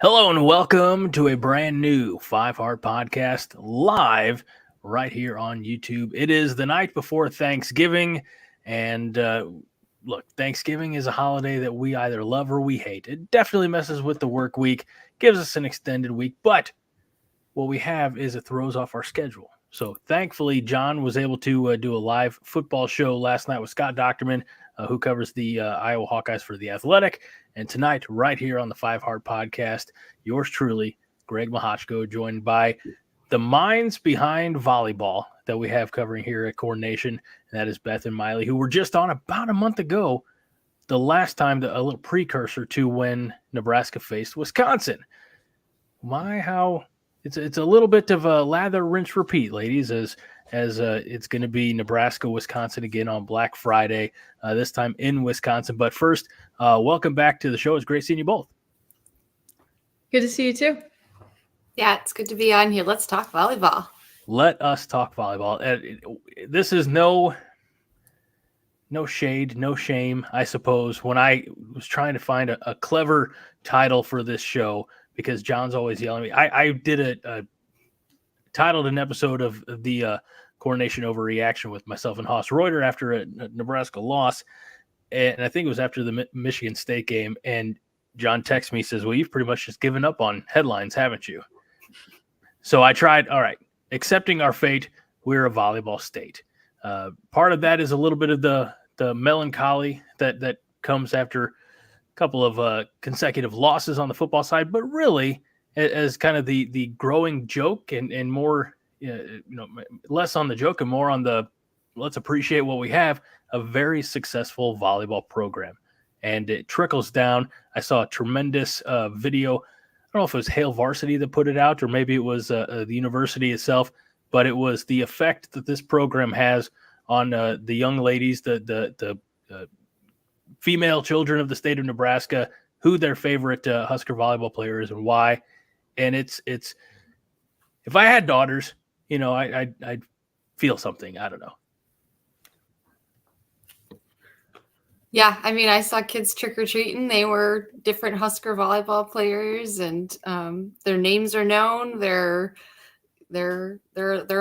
Hello and welcome to a brand new Five Heart Podcast live right here on YouTube. It is the night before Thanksgiving, and look, Thanksgiving is a holiday that we either love or we hate. It definitely messes with the work week, gives us an extended week, but what we have is it throws off our schedule. So thankfully, John was able to do a live football show last night with Scott Docterman, who covers the Iowa Hawkeyes for The Athletic. And tonight, right here on the Five Heart Podcast, yours truly, Greg Mahochko, joined by the minds behind volleyball that we have covering here at Coordination, and that is Beth and Mylie, who were just on about a month ago, the last time, a little precursor to when Nebraska faced Wisconsin. How it's a little bit of a lather, rinse, repeat, ladies, as it's going to be Nebraska, Wisconsin again on Black Friday, this time in Wisconsin. But first, welcome back to the show. It's great seeing you both. Good to see you too. Yeah, it's good to be on here. Let's talk volleyball. Let us talk volleyball. This is no shade, no shame, I suppose. When I was trying to find a clever title for this show, because John's always yelling at me, I did a titled an episode of the Coordination Overreaction with myself and Haas Reuter after a Nebraska loss. And I think it was after the Michigan State game. And John texts me, says, well, you've pretty much just given up on headlines, haven't you? So I tried, all right, accepting our fate, we're a volleyball state. Part of that is a little bit of the melancholy that comes after a couple of consecutive losses on the football side, but really as kind of the growing joke and more, less on the joke and more on the let's appreciate what we have, a very successful volleyball program. And it trickles down. I saw a tremendous video. I don't know if it was Hale Varsity that put it out or maybe it was the university itself, but it was the effect that this program has on the young ladies, the female children of the state of Nebraska, who their favorite Husker volleyball player is and why. And it's if I had daughters, I'd feel something. I don't know. Yeah, I mean, I saw kids trick-or-treating. They were different Husker volleyball players, and their names are known. They're their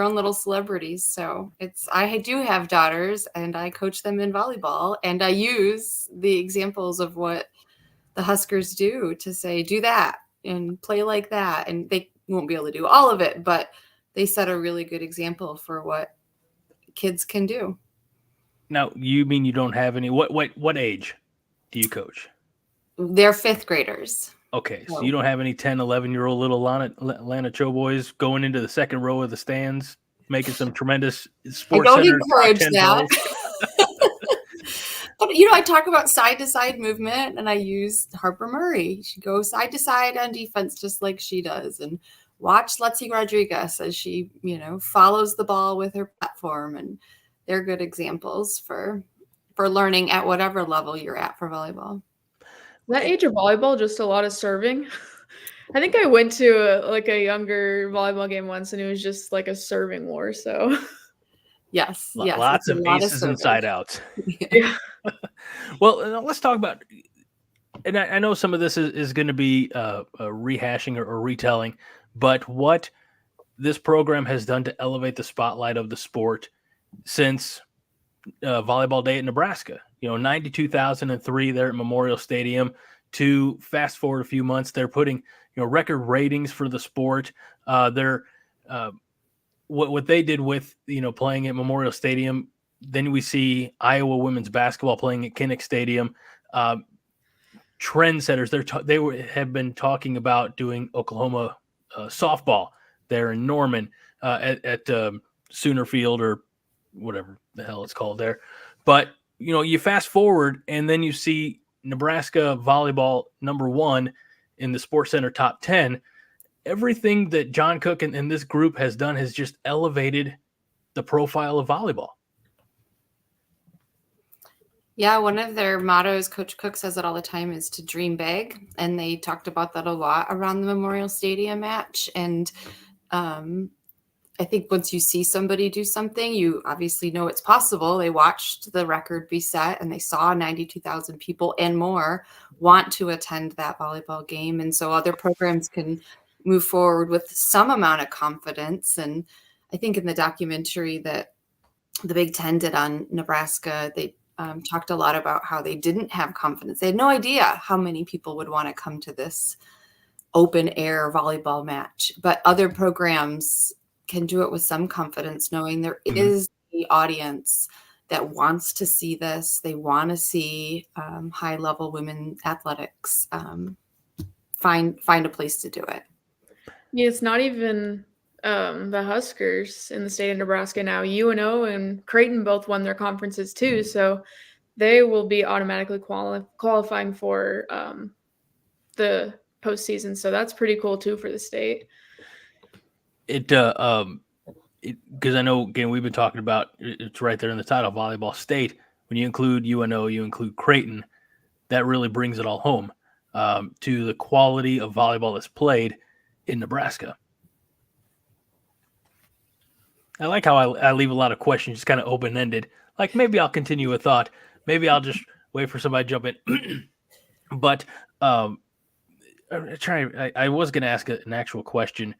own little celebrities. So I do have daughters, and I coach them in volleyball, and I use the examples of what the Huskers do to say, do that and play like that. And they won't be able to do all of it, but they set a really good example for what kids can do. Now, you mean you don't have any? What age do you coach? They're fifth graders. Okay, so you don't have any 10, 11-year-old little Atlanta Cho boys going into the second row of the stands, making some tremendous sports. I don't encourage that. But, I talk about side-to-side movement, and I use Harper Murray. She goes side-to-side on defense just like she does. And watch Letsy Rodriguez as she, follows the ball with her platform. And they're good examples for learning at whatever level you're at for volleyball. That age of volleyball, just a lot of serving. I think I went to a younger volleyball game once, and it was just like a serving war. So, yes, lots of aces and side outs. Yeah. Well, let's talk about. And I know some of this is going to be a rehashing or retelling, but what this program has done to elevate the spotlight of the sport since Volleyball Day at Nebraska. 92,003 there at Memorial Stadium. To fast forward a few months, they're putting record ratings for the sport. They're what they did with playing at Memorial Stadium. Then we see Iowa women's basketball playing at Kinnick Stadium. Trendsetters. They have been talking about doing Oklahoma softball there in Norman at Sooner Field or whatever the hell it's called there. But you fast forward and then you see Nebraska volleyball number 1 in the Sports Center top 10. Everything that John Cook and this group has done has just elevated the profile of volleyball. Yeah, one of their mottos, Coach Cook says it all the time, is to dream big. And they talked about that a lot around the Memorial Stadium match. And I think once you see somebody do something, you obviously know it's possible. They watched the record be set and they saw 92,000 people and more want to attend that volleyball game. And so other programs can move forward with some amount of confidence. And I think in the documentary that the Big Ten did on Nebraska, they talked a lot about how they didn't have confidence. They had no idea how many people would want to come to this open air volleyball match, but other programs can do it with some confidence, knowing there is the audience that wants to see this. They want to see high level women athletics find a place to do it. Yeah, it's not even the Huskers in the state of Nebraska now. UNO and Creighton both won their conferences too, so they will be automatically qualifying for the postseason. So that's pretty cool too for the state. Because I know, again, we've been talking about, it's right there in the title, Volleyball State. When you include UNO, you include Creighton, that really brings it all home to the quality of volleyball that's played in Nebraska. I like how I leave a lot of questions just kind of open-ended. Like, maybe I'll continue a thought. Maybe I'll just wait for somebody to jump in. But I was going to ask an actual question,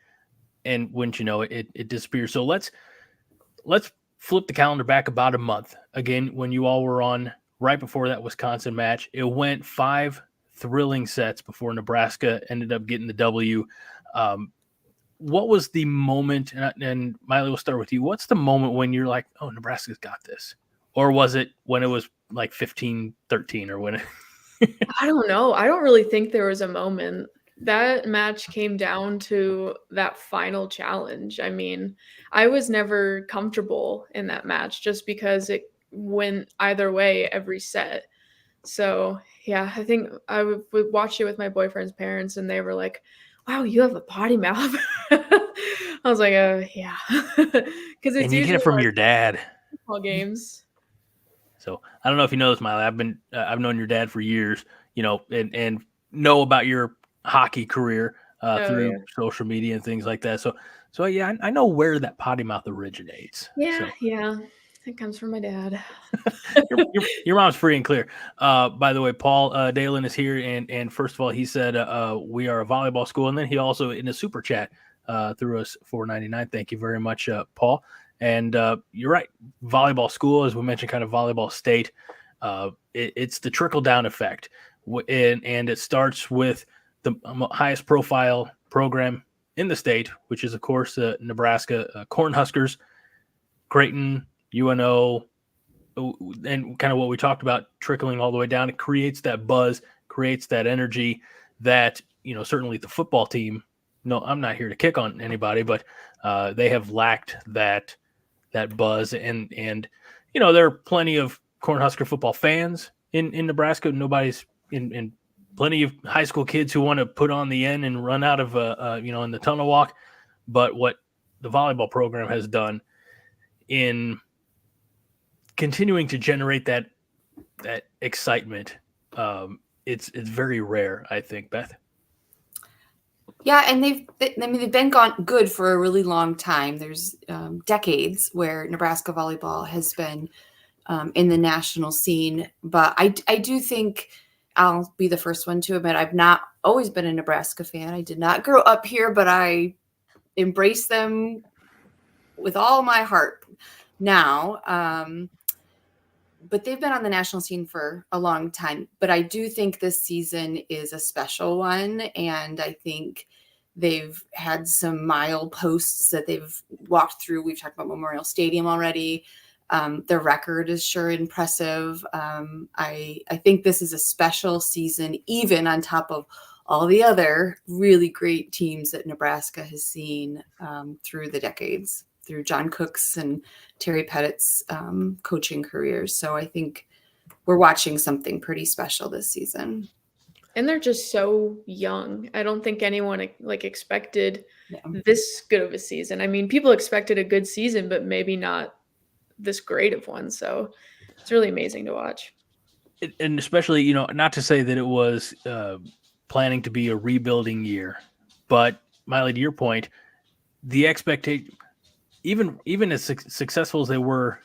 and wouldn't you know it disappears. So let's flip the calendar back about a month. Again, when you all were on right before that Wisconsin match, it went 5 thrilling sets before Nebraska ended up getting the W. What was the moment, and Mylie, we'll start with you. What's the moment when you're like, oh, Nebraska's got this? Or was it when it was like 15-13 or when it... I don't know. I don't really think there was a moment. That match came down to that final challenge. I mean, I was never comfortable in that match just because it went either way every set. So, yeah, I think I would watch it with my boyfriend's parents, and they were like, wow, you have a potty mouth. I was like, yeah. Because it's and you get it from like your dad. Football games. So I don't know if you know this, Mylie. I've known your dad for years, and know about your hockey career through social media and things like that. So yeah, I know where that potty mouth originates. Yeah, yeah. It comes from my dad. your mom's free and clear. By the way, Paul Dalen is here, and first of all, he said we are a volleyball school, and then he also in a super chat threw us $4.99. Thank you very much, Paul. And you're right, volleyball school, as we mentioned, kind of volleyball state. It's the trickle down effect, and it starts with the highest profile program in the state, which is of course Nebraska Cornhuskers, Creighton, UNO, and kind of what we talked about trickling all the way down. It creates that buzz, creates that energy that, certainly the football team, no, I'm not here to kick on anybody, but they have lacked that buzz. And there are plenty of Cornhusker football fans in Nebraska. Nobody's in plenty of high school kids who want to put on the end and run out of, in the tunnel walk. But what the volleyball program has done in continuing to generate that excitement, it's very rare, I think, Beth. Yeah, and they've been good for a really long time. There's decades where Nebraska volleyball has been in the national scene, but I do think I'll be the first one to admit I've not always been a Nebraska fan. I did not grow up here, but I embrace them with all my heart now. But they've been on the national scene for a long time. But I do think this season is a special one. And I think they've had some mileposts that they've walked through. We've talked about Memorial Stadium already. Their record is sure impressive. I think this is a special season, even on top of all the other really great teams that Nebraska has seen through the decades, through John Cook's and Terry Pettit's coaching careers. So I think we're watching something pretty special this season. And they're just so young. I don't think anyone expected this good of a season. I mean, people expected a good season, but maybe not this great of one. So it's really amazing to watch. And especially, not to say that it was planning to be a rebuilding year, but Mylie, to your point, the expectation, even as successful as they were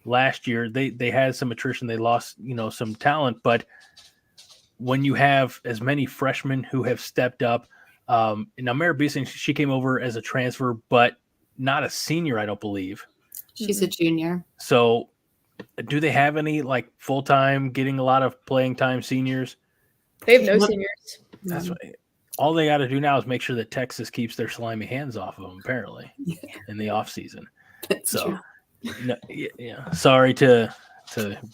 last year, they had some attrition. They lost, some talent. But when you have as many freshmen who have stepped up, now Mary Beeson, she came over as a transfer, but not a senior, I don't believe. She's a junior. So do they have any like full-time, getting a lot of playing time seniors? They have no seniors. That's what, all they got to do now is make sure that Texas keeps their slimy hands off of them, apparently, in the off season. So, sorry to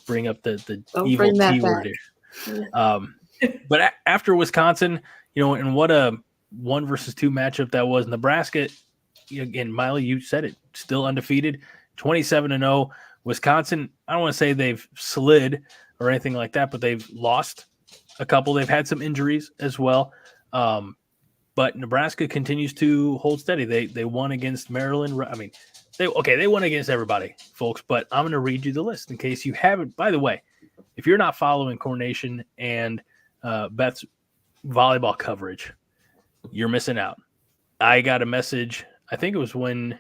bring up the evil T word here. But after Wisconsin, and what a 1 versus 2 matchup that was. Nebraska, again, Mylie, you said it, still undefeated, 27-0. Wisconsin, I don't want to say they've slid or anything like that, but they've lost a couple. They've had some injuries as well. But Nebraska continues to hold steady. They won against Maryland. I mean, they won against everybody, folks, but I'm going to read you the list in case you haven't. By the way, if you're not following Coronation and Beth's volleyball coverage, you're missing out. I got a message, I think it was when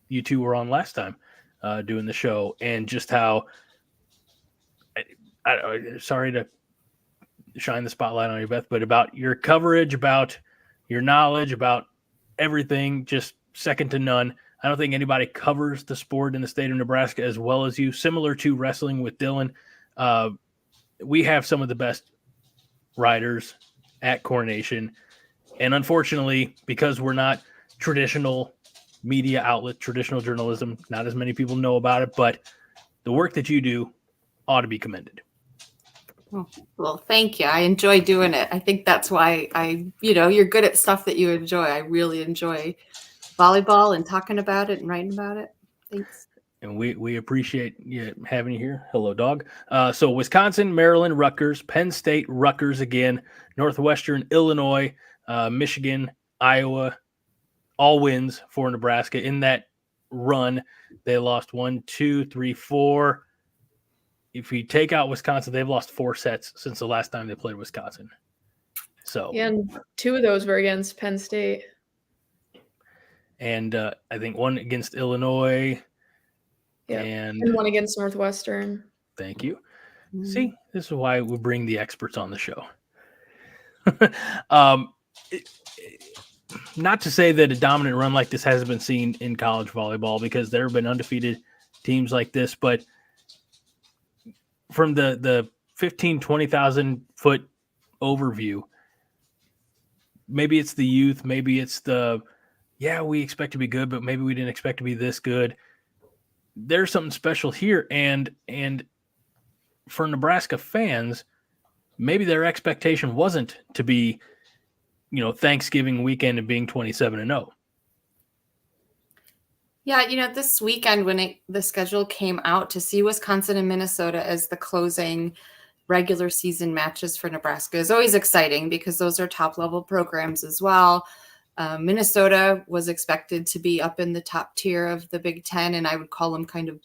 you two were on last time doing the show, and just how sorry to shine the spotlight on you, Beth, but about your coverage, about your knowledge, about everything, just second to none. I don't think anybody covers the sport in the state of Nebraska as well as you. Similar to wrestling with Dylan, we have some of the best writers at Coronation. And unfortunately, because we're not traditional media outlet, traditional journalism, not as many people know about it, but the work that you do ought to be commended. Well, thank you. I enjoy doing it. I think that's why you're good at stuff that you enjoy. I really enjoy volleyball and talking about it and writing about it. Thanks. And we appreciate you having you here. Hello, dog. So Wisconsin, Maryland, Rutgers, Penn State, Rutgers again, Northwestern, Illinois, Michigan, Iowa, all wins for Nebraska. In that run, they lost 1, 2, 3, 4. If you take out Wisconsin, they've lost 4 sets since the last time they played Wisconsin. So and 2 of those were against Penn State. And I think 1 against Illinois. Yeah, and 1 against Northwestern. Thank you. See, this is why we bring the experts on the show. Not to say that a dominant run like this hasn't been seen in college volleyball, because there have been undefeated teams like this, but from the 15, 20,000 foot overview, maybe it's the youth, maybe it's we expect to be good, but maybe we didn't expect to be this good. There's something special here. And for Nebraska fans, maybe their expectation wasn't to be, Thanksgiving weekend and being 27-0. Yeah, this weekend when the schedule came out, to see Wisconsin and Minnesota as the closing regular season matches for Nebraska is always exciting, because those are top-level programs as well. Minnesota was expected to be up in the top tier of the Big Ten, and I would call them kind of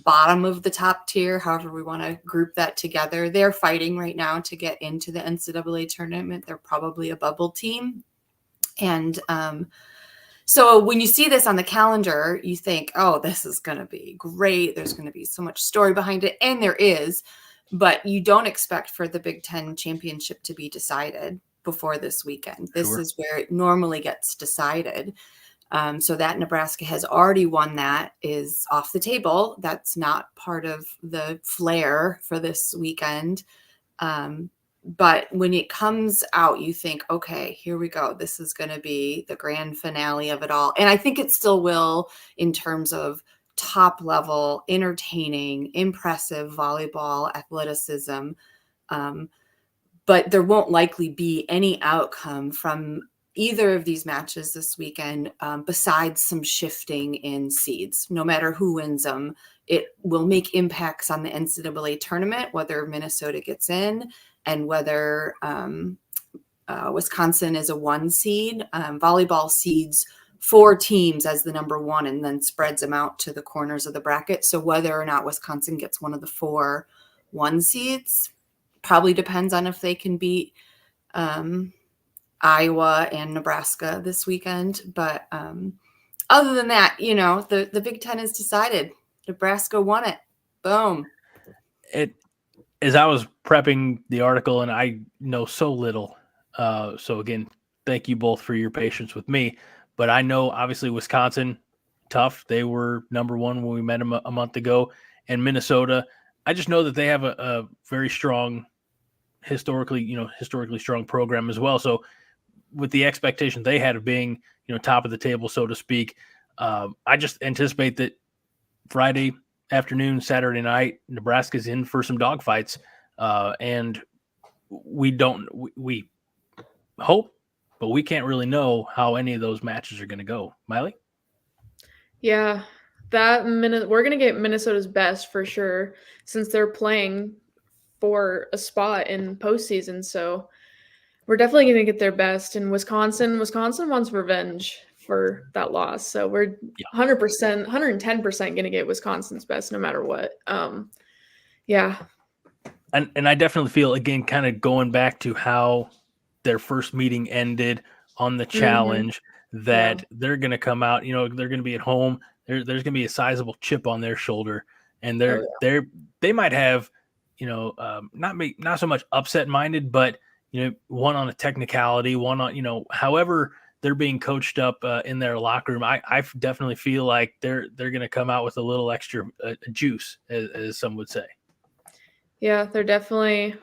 bottom of the top tier, however we want to group that together. They're fighting right now to get into the NCAA tournament. They're probably a bubble team. And so when you see this on the calendar, you think, oh, this is going to be great. There's going to be so much story behind it. And there is, but you don't expect for the Big Ten championship to be decided before this weekend. This is where it normally gets decided. So that Nebraska has already won, that is off the table. That's not part of the flair for this weekend. But when it comes out, you think, okay, here we go. This is going to be the grand finale of it all. And I think it still will, in terms of top level, entertaining, impressive volleyball athleticism. But there won't likely be any outcome from either of these matches this weekend, besides some shifting in seeds. No matter who wins them, it will make impacts on the NCAA tournament, whether Minnesota gets in and whether Wisconsin is a 1 seed. Volleyball seeds 4 teams as the number 1 and then spreads them out to the corners of the bracket. So whether or not Wisconsin gets one of the 4 1 seeds probably depends on if they can beat Iowa and Nebraska this weekend. But other than that, the Big Ten is decided. Nebraska won it. Boom. As I was prepping the article, and I know so little, so again, thank you both for your patience with me. But I know obviously Wisconsin, tough. They were number one when we met them a month ago, and Minnesota. I just know that they have a very strong, historically strong program as well. So with the expectation they had of being top of the table, so to speak, I just anticipate that Friday afternoon, Saturday night, Nebraska's in for some dogfights, and we hope, but we can't really know how any of those matches are going to go. Mylie? Yeah, we're gonna get Minnesota's best for sure, since they're playing for a spot in postseason. So we're definitely gonna get their best. And Wisconsin wants revenge for that loss. So we're 100%, 110% gonna get Wisconsin's best no matter what. Yeah. And I definitely feel, again, kind of going back to how their first meeting ended on the challenge, that they're going to come out, they're going to be at home. There's going to be a sizable chip on their shoulder, and they might have, not so much upset minded, but one on a technicality, one on however they're being coached up in their locker room. I definitely feel like they're going to come out with a little extra juice, as some would say. Yeah, they're definitely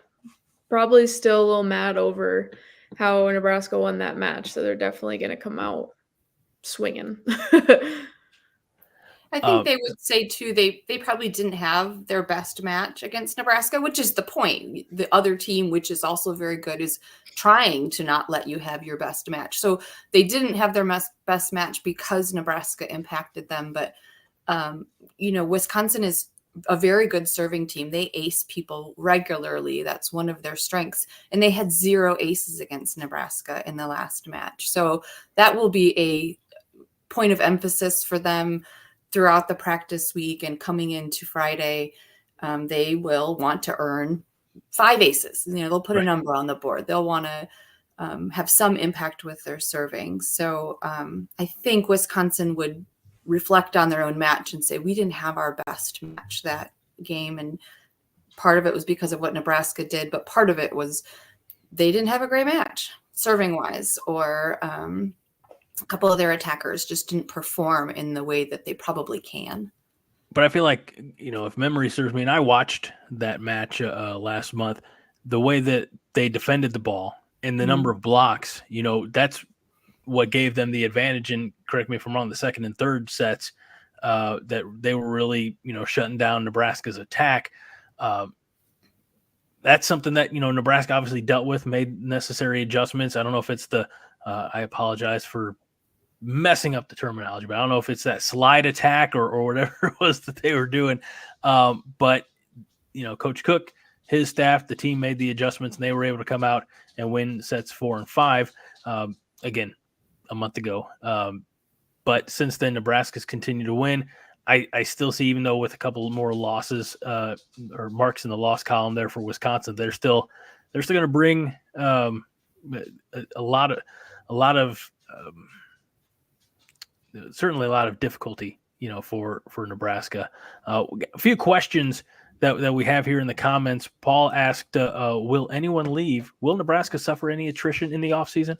probably still a little mad over how Nebraska won that match. So they're definitely going to come out swinging. I think they would say, too, they probably didn't have their best match against Nebraska, which is the point. The other team, which is also very good, is trying to not let you have your best match. So they didn't have their best match because Nebraska impacted them. But, Wisconsin is a very good serving team. They ace people regularly. That's one of their strengths. And they had 0 aces against Nebraska in the last match. So that will be a point of emphasis for them throughout the practice week and coming into Friday. They will want to earn 5 aces. They'll put a number on the board. They'll want to have some impact with their serving. So I think Wisconsin would reflect on their own match and say, we didn't have our best match that game. And part of it was because of what Nebraska did, but part of it was they didn't have a great match serving wise, or a couple of their attackers just didn't perform in the way that they probably can. But I feel like, if memory serves me, and I watched that match last month, the way that they defended the ball and the number of blocks, that's what gave them the advantage. And correct me if I'm wrong, the second and third sets, that they were really, shutting down Nebraska's attack. That's something that, Nebraska obviously dealt with, made necessary adjustments. I don't know if it's I apologize for messing up the terminology, but I don't know if it's that slide attack or whatever it was that they were doing. But, Coach Cook, his staff, the team made the adjustments, and they were able to come out and win sets 4 and 5. Again, a month ago. But since then, Nebraska's continued to win. I still see, even though with a couple more losses or marks in the loss column there for Wisconsin, they're still going to bring a lot of certainly a lot of difficulty, for Nebraska. A few questions that we have here in the comments. Paul asked, will anyone leave? Will Nebraska suffer any attrition in the offseason?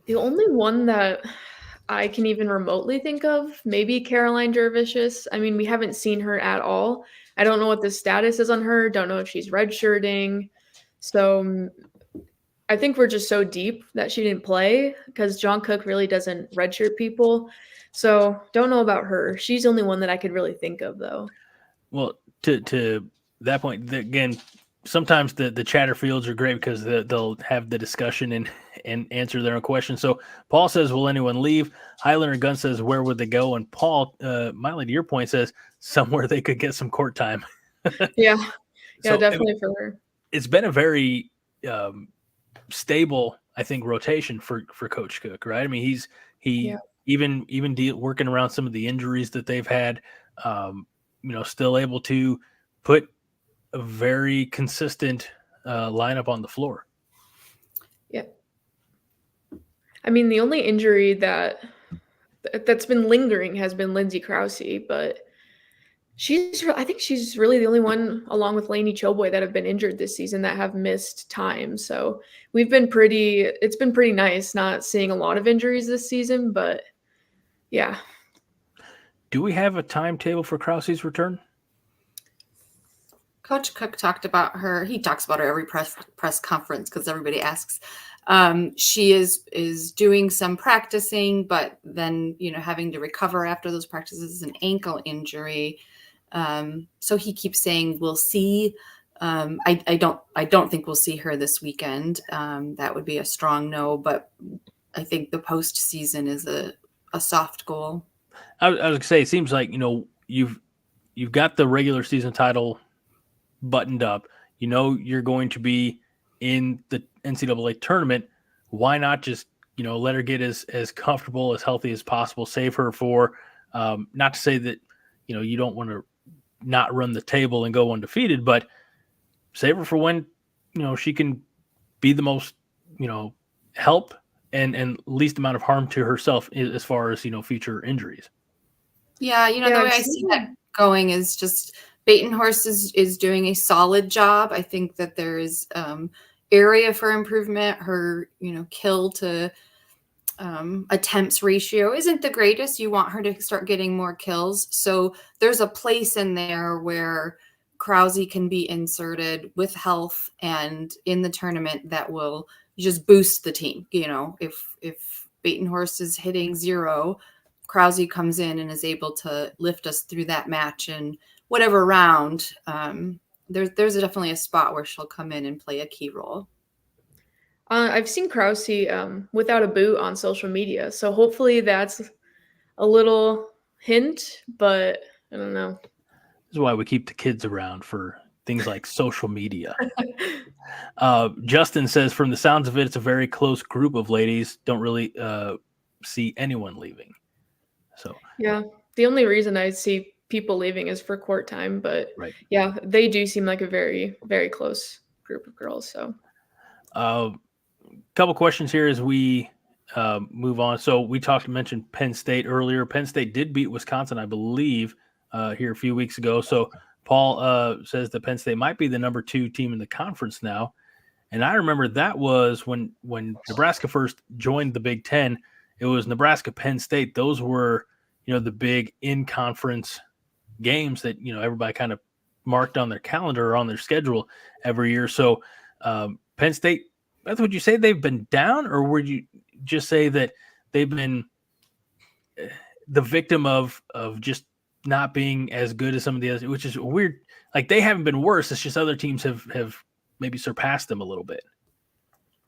The only one that I can even remotely think of, maybe Caroline Dervishis. I mean, we haven't seen her at all. I don't know what the status is on her. Don't know if she's redshirting. So I think we're just so deep that she didn't play, because John Cook really doesn't redshirt people. So don't know about her. She's the only one that I could really think of, though. Well, to that point, again, sometimes the Chatterfields are great because they'll have the discussion and answer their own questions. So Paul says, will anyone leave? Highlander Gunn says, where would they go? And Paul, Mylie, to your point, says somewhere they could get some court time. Yeah, So, definitely for her. It's been a very stable, I think, rotation for Coach Cook, right? I mean, he's even working around some of the injuries that they've had, still able to put a very consistent lineup on the floor. Yeah. I mean, the only injury that that's been lingering has been Lindsay Krause, but I think she's really the only one, along with Lainey Choboy, that have been injured this season that have missed time. So it's been pretty nice not seeing a lot of injuries this season, but yeah. Do we have a timetable for Krause's return? Coach Cook talked about her. He talks about her every press conference because everybody asks. She is doing some practicing, but then, having to recover after those practices, an ankle injury. So he keeps saying, we'll see. I don't think we'll see her this weekend. That would be a strong no, but I think the postseason is a soft goal. I was going to say, it seems like, you've got the regular season title buttoned up. You're going to be in the NCAA tournament. Why not just, let her get as comfortable, as healthy as possible, save her for, not to say that, you don't want to not run the table and go undefeated, but save her for when, she can be the most, help and least amount of harm to herself as far as, future injuries. Yeah. The way I see that going is just Batenhorst is doing a solid job. I think that there is area for improvement. Her, kill to attempts ratio isn't the greatest. You want her to start getting more kills. So there's a place in there where Krause can be inserted with health and in the tournament that will just boost the team. If Batenhorst is hitting 0, Krause comes in and is able to lift us through that match and whatever round. There's definitely a spot where she'll come in and play a key role. I've seen Krause without a boot on social media, so hopefully that's a little hint, but I don't know. This is why we keep the kids around, for things like social media. Justin says, from the sounds of it, it's a very close group of ladies. Don't really see anyone leaving. So yeah, the only reason I see people leaving is for court time, but right. Yeah, they do seem like a very, very close group of girls. So couple questions here as we move on. So we mentioned Penn State earlier. Penn State did beat Wisconsin, I believe, here a few weeks ago. So Paul says that Penn State might be the number 2 team in the conference now. And I remember that was when Nebraska first joined the Big Ten. It was Nebraska, Penn State. Those were, the big in-conference games that, everybody kind of marked on their calendar or on their schedule every year. So Penn State, Beth, would you say they've been down, or would you just say that they've been the victim of just not being as good as some of the others, which is weird. Like, they haven't been worse. It's just other teams have maybe surpassed them a little bit.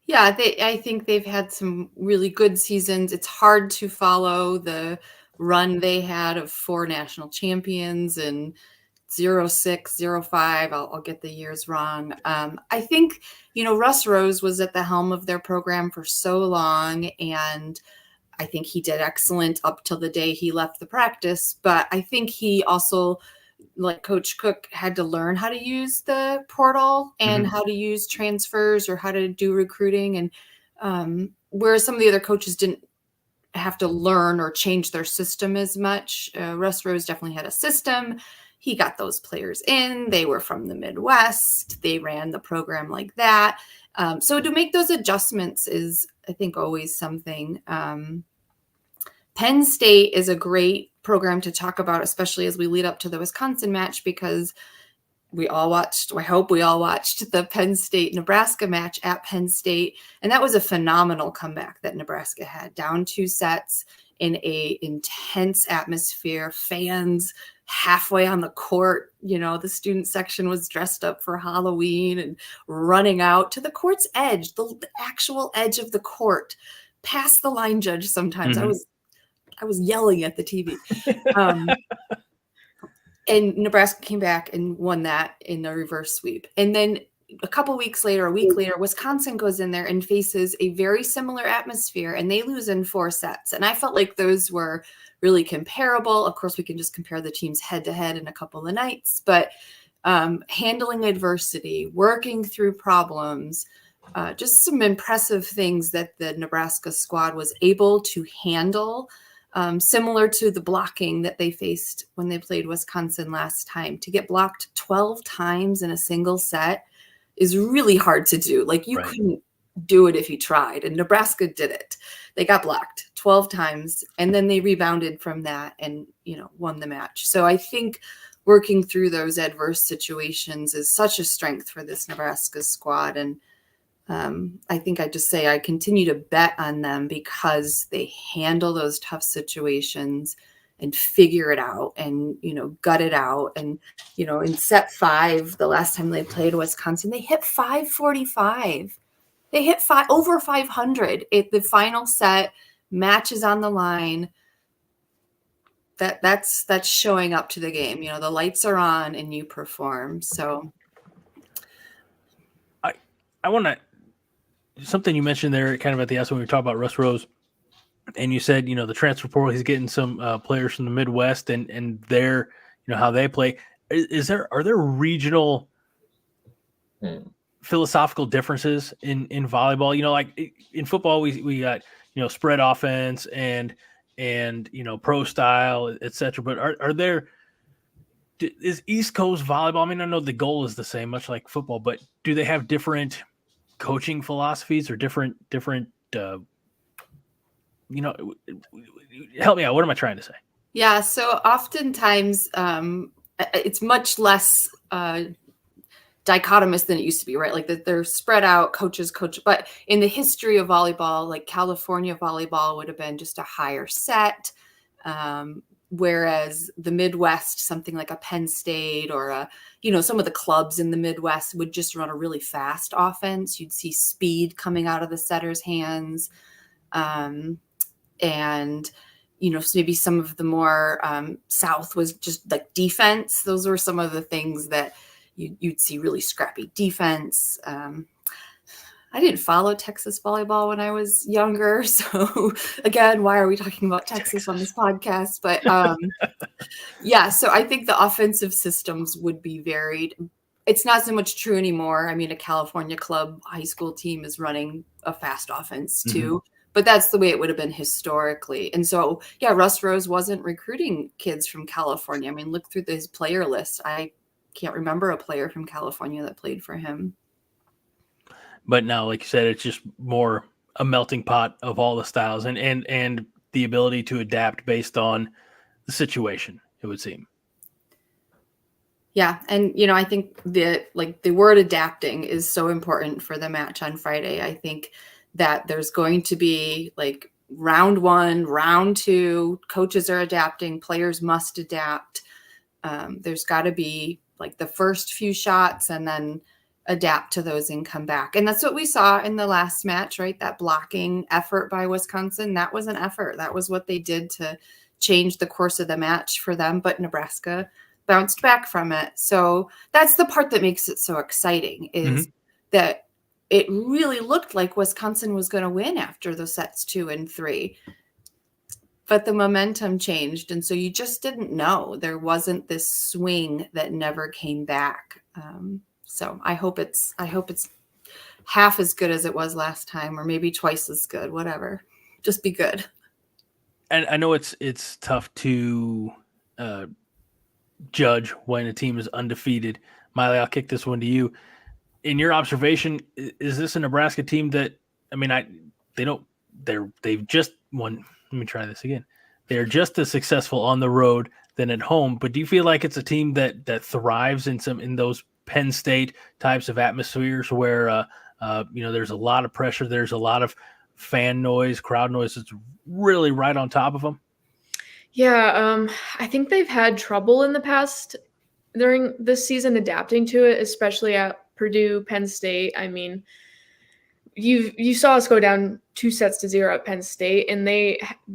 Yeah, I think they've had some really good seasons. It's hard to follow the run they had of 4 national champions and 06, 05. I'll get the years wrong. I think, Russ Rose was at the helm of their program for so long, and I think he did excellent up till the day he left the practice. But I think he also, like Coach Cook, had to learn how to use the portal and how to use transfers or how to do recruiting. And whereas some of the other coaches didn't have to learn or change their system as much, Russ Rose definitely had a system. He got those players in. They were from the Midwest. They ran the program like that. So to make those adjustments is, I think, always something. Penn State is a great program to talk about, especially as we lead up to the Wisconsin match, because I hope we all watched the Penn State-Nebraska match at Penn State. And that was a phenomenal comeback that Nebraska had, down 2 sets in a intense atmosphere, fans halfway on the court. The student section was dressed up for Halloween and running out to the court's edge, the actual edge of the court, past the line judge sometimes. I was yelling at the TV. And Nebraska came back and won that in a reverse sweep. And then a week later, Wisconsin goes in there and faces a very similar atmosphere, and they lose in 4 sets. And I felt like those were really comparable. Of course, we can just compare the teams head to head in a couple of nights, but handling adversity, working through problems, just some impressive things that the Nebraska squad was able to handle. similar to the blocking that they faced when they played Wisconsin last time. To get blocked 12 times in a single set is really hard to do. Like you couldn't do it if you tried, and Nebraska did it. They got blocked 12 times, and then they rebounded from that and, won the match. So I think working through those adverse situations is such a strength for this Nebraska squad. And I think I just say I continue to bet on them because they handle those tough situations and figure it out and, gut it out. And, in set 5, the last time they played Wisconsin, they hit 545. They hit over 500. The final set, matches on the line. That's showing up to the game. The lights are on and you perform. So I want to, something you mentioned there kind of at the end when we were talking about Russ Rose, and you said, the transfer portal, he's getting some players from the Midwest and their, how they play. Are there regional philosophical differences in volleyball? Like in football, we got, spread offense and pro style, etc. But are there, is East Coast volleyball? I mean, I know the goal is the same, much like football, but do they have different coaching philosophies or different help me out. What am I trying to say? Yeah. So oftentimes it's much less dichotomous than it used to be, right? Like that they're spread out, coaches, but in the history of volleyball, like California volleyball would have been just a higher set. Whereas the Midwest, something like a Penn State or some of the clubs in the Midwest would just run a really fast offense. You'd see speed coming out of the setter's hands. And, maybe some of the more South was just like defense. Those were some of the things that you'd see really scrappy defense. I didn't follow Texas volleyball when I was younger. So again, why are we talking about Texas on this podcast? But yeah, so I think the offensive systems would be varied. It's not so much true anymore. I mean, a California club high school team is running a fast offense too, but that's the way it would have been historically. And so, yeah, Russ Rose wasn't recruiting kids from California. I mean, look through his player list. I can't remember a player from California that played for him. But now, like you said, it's just more a melting pot of all the styles and the ability to adapt based on the situation, it would seem. Yeah. And, I think the word adapting is so important for the match on Friday. I think that there's going to be like round 1, round 2, coaches are adapting, players must adapt. There's got to be like the first few shots and then adapt to those and come back. And that's what we saw in the last match, right? That blocking effort by Wisconsin, that was an effort. That was what they did to change the course of the match for them. But Nebraska bounced back from it. So that's the part that makes it so exciting is that it really looked like Wisconsin was going to win after the sets 2 and 3. But the momentum changed. And so you just didn't know. There wasn't this swing that never came back. So I hope it's half as good as it was last time, or maybe twice as good, whatever. Just be good. And I know it's tough to judge when a team is undefeated. Mylie, I'll kick this one to you. In your observation, is this a Nebraska team that, I mean, they've just won. Let me try this again. They're just as successful on the road than at home, but do you feel like it's a team that thrives in those Penn State types of atmospheres where there's a lot of pressure, there's a lot of fan noise, crowd noise that's really right on top of them? Yeah, I think they've had trouble in the past during this season adapting to it, especially at Purdue, Penn State. I mean, you saw us go down 2-0 at Penn State, and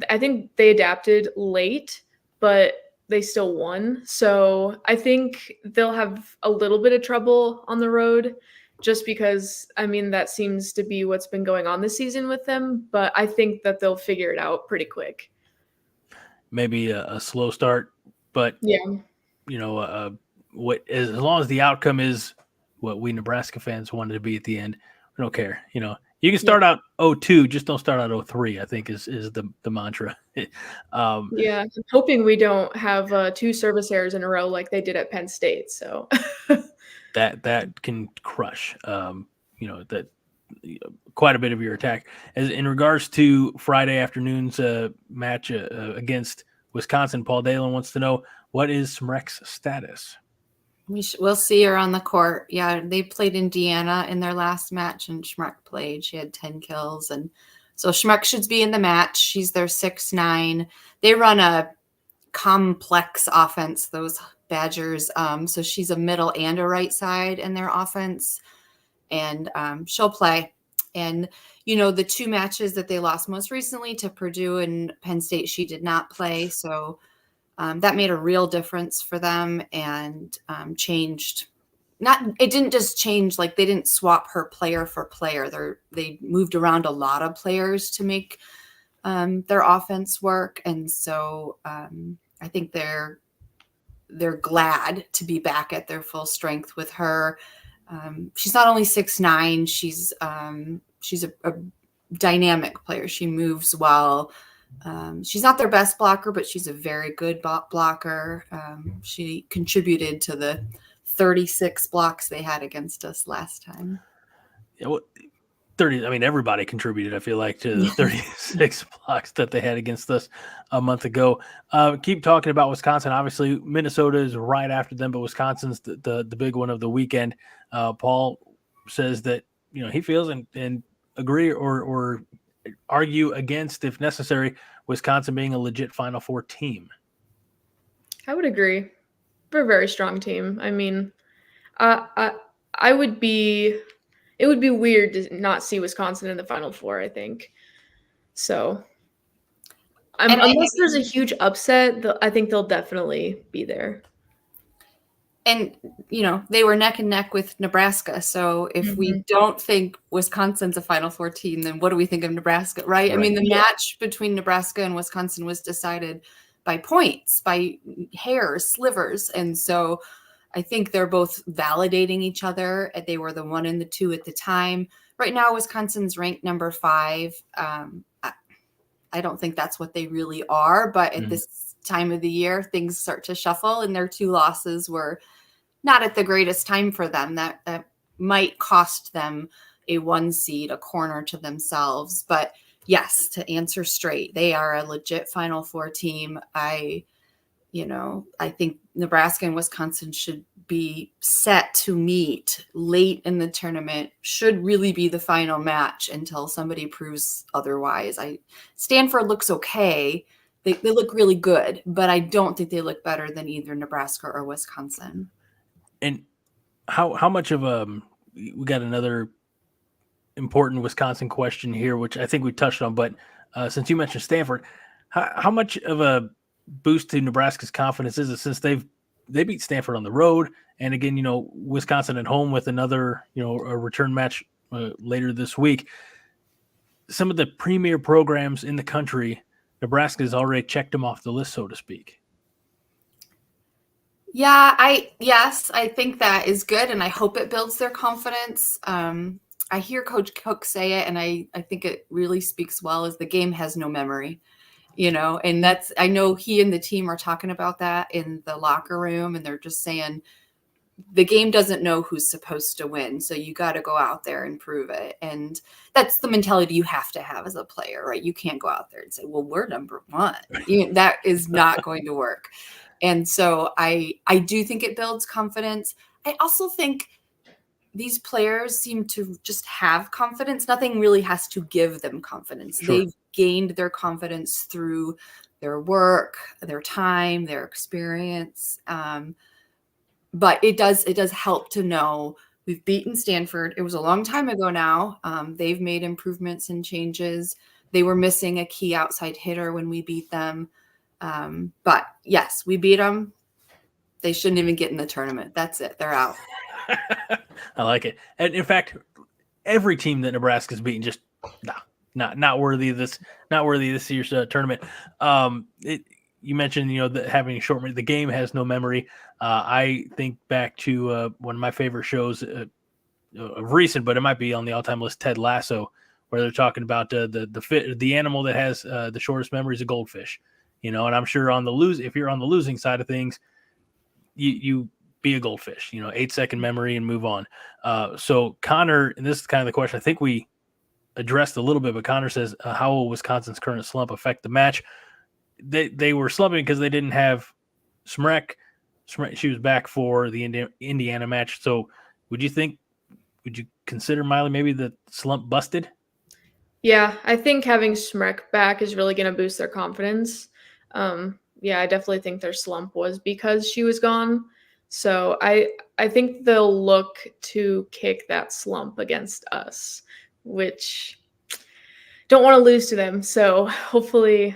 I think they adapted late, but they still won. So I think they'll have a little bit of trouble on the road just because, I mean, that seems to be what's been going on this season with them. But I think that they'll figure it out pretty quick. Maybe a slow start, but yeah, as long as the outcome is what we Nebraska fans wanted to be at the end, we don't care. You can start out 0-2, just don't start out 0-3, I think is the mantra. Yeah, I'm hoping we don't have 2 service errors in a row like they did at Penn State. So that can crush, that quite a bit of your attack. As in regards to Friday afternoon's match against Wisconsin, Paul Dalen wants to know, what is Smrek's status? We'll see her on the court. Yeah, they played Indiana in their last match, and Schmreck played. She had 10 kills, and so Schmreck should be in the match. She's their 6'9". They run a complex offense, those Badgers. So she's a middle and a right side in their offense, and she'll play. And the 2 matches that they lost most recently to Purdue and Penn State, she did not play. So that made a real difference for them, and changed. It didn't just change, like they didn't swap her player for player. They moved around a lot of players to make their offense work, and so I think they're glad to be back at their full strength with her. She's not only 6'9", she's a dynamic player. She moves well. She's not their best blocker, but she's a very good blocker. She contributed to the 36 blocks they had against us last time. Yeah, well, 30. I mean, everybody contributed, I feel like, to the 36 blocks that they had against us a month ago. Keep talking about Wisconsin. Obviously, Minnesota is right after them, but Wisconsin's the big one of the weekend. Paul says that he feels and agree or argue against, if necessary, Wisconsin being a legit Final Four team. I would agree. We're a very strong team. I mean, I would be. It would be weird to not see Wisconsin in the Final Four, I think. So, unless there's a huge upset, I think they'll definitely be there. And, they were neck and neck with Nebraska. So if we don't think Wisconsin's a Final Four team, then what do we think of Nebraska, right? I mean, the match between Nebraska and Wisconsin was decided by points, by hairs, slivers. And so I think they're both validating each other. They were the 1 and the 2 at the time. Right now, Wisconsin's ranked number 5. I don't think that's what they really are. But at this time of the year, things start to shuffle, and their 2 losses were not at the greatest time for them. That might cost them a 1 seed, a corner to themselves. But yes, to answer straight, they are a legit Final Four team. I think Nebraska and Wisconsin should be set to meet late in the tournament, should really be the final match until somebody proves otherwise. Stanford looks okay. They look really good, but I don't think they look better than either Nebraska or Wisconsin. And how much of we got another important Wisconsin question here, which I think we touched on, but since you mentioned Stanford, how much of a boost to Nebraska's confidence is it since they beat Stanford on the road, and again, Wisconsin at home with another, a return match later this week. Some of the premier programs in the country, Nebraska has already checked them off the list, so to speak. Yeah, I think that is good, and I hope it builds their confidence. I hear Coach Cook say it, and I think it really speaks well, is the game has no memory. And I know he and the team are talking about that in the locker room, and they're just saying the game doesn't know who's supposed to win. So you got to go out there and prove it. And that's the mentality you have to have as a player, right? You can't go out there and say, well, we're number 1. That is not going to work. And so I do think it builds confidence. I also think these players seem to just have confidence. Nothing really has to give them confidence. Sure. They've gained their confidence through their work, their time, their experience. But it does help to know we've beaten Stanford. It was a long time ago now. They've made improvements and changes. They were missing a key outside hitter when we beat them. But yes, we beat them. They shouldn't even get in the tournament. That's it. They're out. I like it. And in fact, every team that Nebraska's beaten just not worthy of this. Not worthy of this year's tournament. You mentioned having a short memory. The game has no memory. I think back to one of my favorite shows of recent, but it might be on the all-time list, Ted Lasso, where they're talking about the animal that has the shortest memory is a goldfish, and I'm sure if you're on the losing side of things, you be a goldfish, 8-second memory and move on. So Connor, and this is kind of the question I think we addressed a little bit, but Connor says, how will Wisconsin's current slump affect the match? They were slumping because they didn't have Smrek. She was back for the Indiana match. So would you consider, Mylie, maybe the slump busted? Yeah, I think having Smrek back is really going to boost their confidence. Yeah, I definitely think their slump was because she was gone. So I think they'll look to kick that slump against us, which don't want to lose to them. So hopefully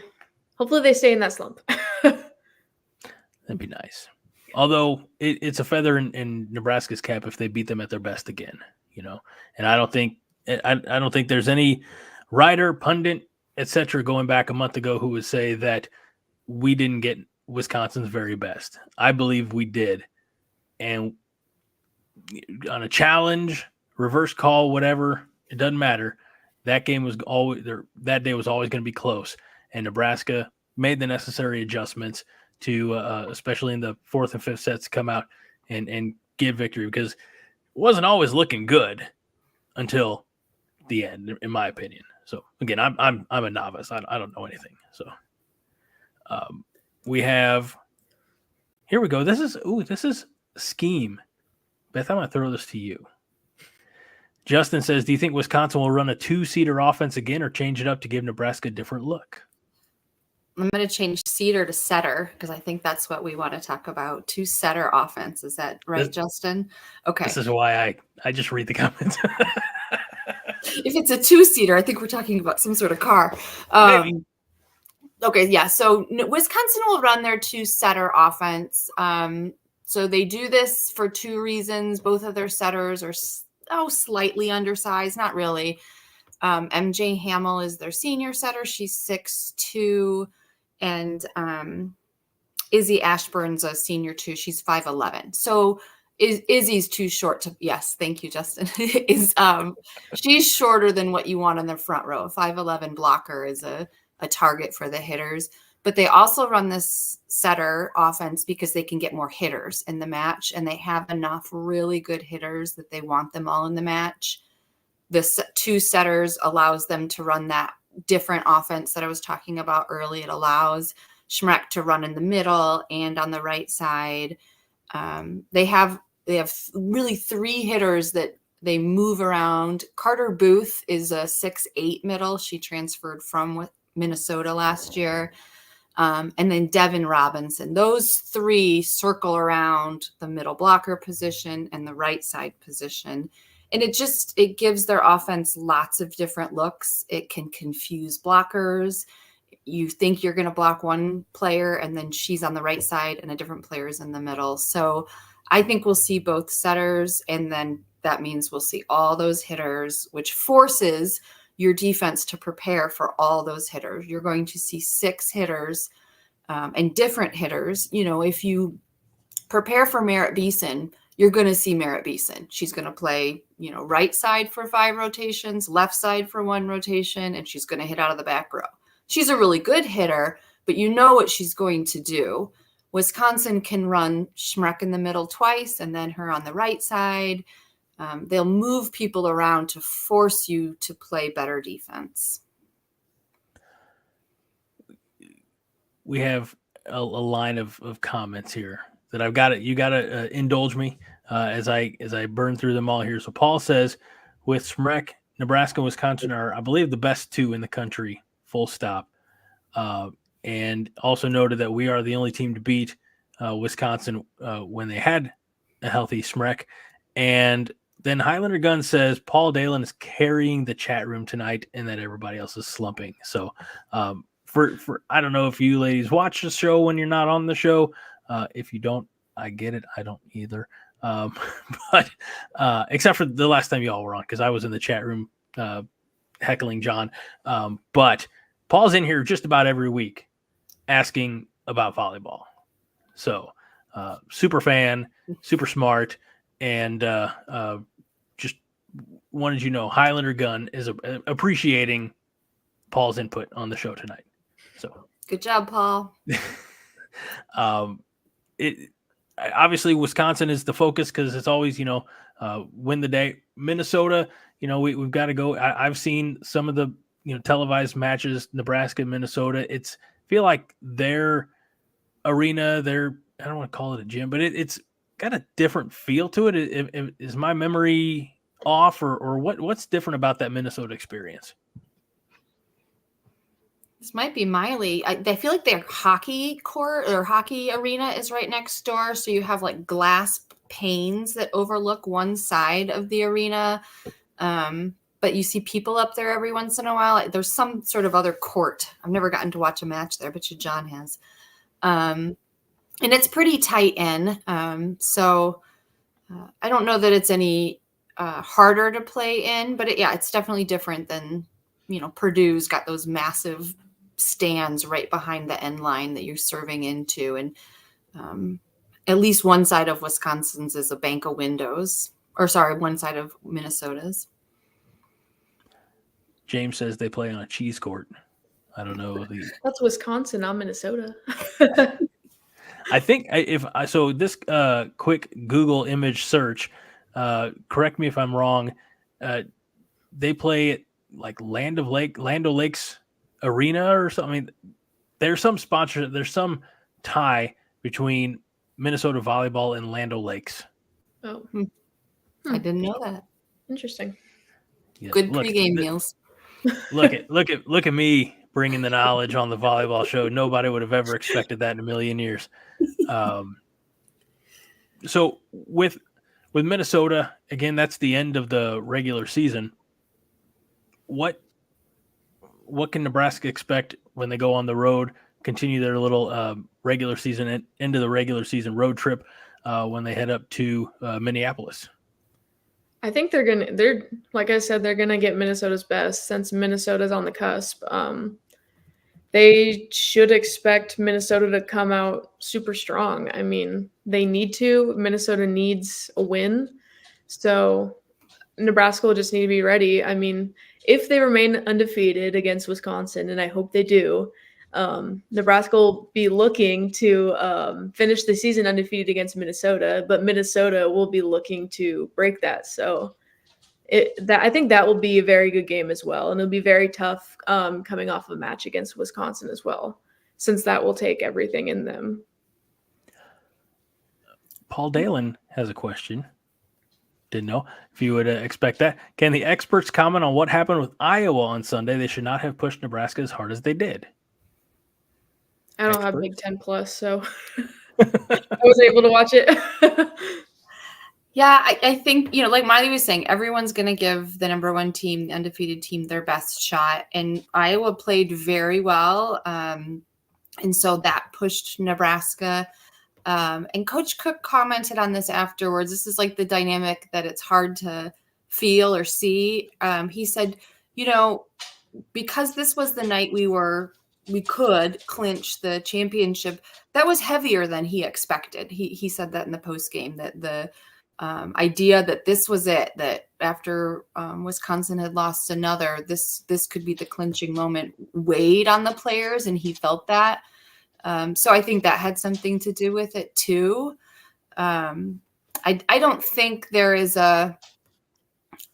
they stay in that slump. That'd be nice. Although it's a feather in Nebraska's cap if they beat them at their best again, And I don't think there's any writer, pundit, etc. going back a month ago who would say that we didn't get Wisconsin's very best. I believe we did, and on a challenge, reverse call, whatever, it doesn't matter. That game was always there. That day was always going to be close, and Nebraska made the necessary adjustments to, especially in the fourth and fifth sets, come out and get victory, because it wasn't always looking good until the end, in my opinion. So again, I'm a novice. I don't know anything. So we have, here we go. This is scheme. Beth, I'm going to throw this to you. Justin says, do you think Wisconsin will run a 2-seater offense again or change it up to give Nebraska a different look? I'm going to change seater to setter because I think that's what we want to talk about. 2-setter offense. Is that right, Justin? Okay. This is why I just read the comments. If it's a 2-seater, I think we're talking about some sort of car. Okay, yeah. So Wisconsin will run their 2-setter offense. So they do this for 2 reasons. Both of their setters are slightly undersized, not really. MJ Hamill is their senior setter. She's 6'2", and Izzy Ashburn's a senior too. She's 5'11". So Izzy's too short to. Yes, thank you, Justin. She's shorter than what you want on the front row. A 5'11" blocker is a target for the hitters. But they also run this setter offense because they can get more hitters in the match, and they have enough really good hitters that they want them all in the match. The 2 setters allows them to run that different offense that I was talking about early. It allows Schmreck to run in the middle and on the right side. They have really 3 hitters that they move around. Carter Booth is a 6'8" middle. She transferred from Minnesota last year. And then Devin Robinson. Those 3 circle around the middle blocker position and the right side position. And it gives their offense lots of different looks. It can confuse blockers. You think you're going to block one player, and then she's on the right side and a different player is in the middle. So I think we'll see both setters, and then that means we'll see all those hitters, which forces your defense to prepare for all those hitters. You're going to see 6 hitters and different hitters. If you prepare for Merritt Beeson, you're going to see Merritt Beeson. She's going to play, right side for 5 rotations, left side for 1 rotation, and she's going to hit out of the back row. She's a really good hitter, but you know what she's going to do. Wisconsin can run Schmreck in the middle twice and then her on the right side. They'll move people around to force you to play better defense. We have a line of comments here that I've got. You got to indulge me as I burn through them all here. So Paul says, with Schmreck, Nebraska and Wisconsin are, I believe, the best 2 in the country, full stop. And also noted that we are the only team to beat Wisconsin when they had a healthy Schmreck. And then Highlander Gun says Paul Dalen is carrying the chat room tonight and that everybody else is slumping. So for I don't know if you ladies watch the show when you're not on the show. If you don't, I get it. I don't either. But except for the last time y'all were on, because I was in the chat room heckling John. But Paul's in here just about every week asking about volleyball. So super fan, super smart, and just wanted you to know Highlander Gun is appreciating Paul's input on the show tonight. So good job, Paul. It obviously Wisconsin is the focus because it's always, win the day. Minnesota, we've got to go. I've seen some of the, televised matches, Nebraska, Minnesota. I feel like their arena, I don't want to call it a gym, but it's got a different feel to it. Is my memory off or what's different about that Minnesota experience? This might be Mylie. I feel like their hockey court or hockey arena is right next door. So you have like glass panes that overlook one side of the arena. But you see people up there every once in a while. There's some sort of other court. I've never gotten to watch a match there, but John has. And it's pretty tight in. So I don't know that it's any harder to play in, but it's definitely different than, Purdue's got those massive stands right behind the end line that you're serving into. And at least one side of Wisconsin's is a bank of windows, one side of Minnesota's. James says they play on a cheese court. I don't know. That's Wisconsin, not Minnesota. I think this quick Google image search, correct me if I'm wrong. They play at like Land O'Lakes Arena or something. I mean, there's some sponsor. There's some tie between Minnesota Volleyball and Land O'Lakes. Oh, I didn't know that. Interesting. Yeah, good pregame meals. Look at me bringing the knowledge on the volleyball show. Nobody would have ever expected that in a million years. So with Minnesota, again, that's the end of the regular season. What can Nebraska expect when they go on the road, continue their little regular season and into the regular season road trip when they head up to Minneapolis? I think they're like I said, they're gonna get Minnesota's best since Minnesota's on the cusp. They should expect Minnesota to come out super strong. I mean, they need to. Minnesota needs a win. So Nebraska will just need to be ready. I mean, if they remain undefeated against Wisconsin, and I hope they do, Nebraska will be looking to finish the season undefeated against Minnesota, but Minnesota will be looking to break that. So I think that will be a very good game as well. And it'll be very tough coming off a match against Wisconsin as well, since that will take everything in them. Paul Dalen has a question. Didn't know if you would expect that. Can the experts comment on what happened with Iowa on Sunday? They should not have pushed Nebraska as hard as they did. I don't have Big Ten Plus, so I was able to watch it. Yeah, I think, like Mylie was saying, everyone's going to give the number one team, the undefeated team, their best shot. And Iowa played very well. And so that pushed Nebraska. And Coach Cook commented on this afterwards. This is like the dynamic that it's hard to feel or see. He said, because this was the night we could clinch the championship, that was heavier than he expected. He said that in the post game, that the idea that this was it, that after Wisconsin had lost another, this could be the clinching moment, weighed on the players, and he felt that. So I think that had something to do with it too. I don't think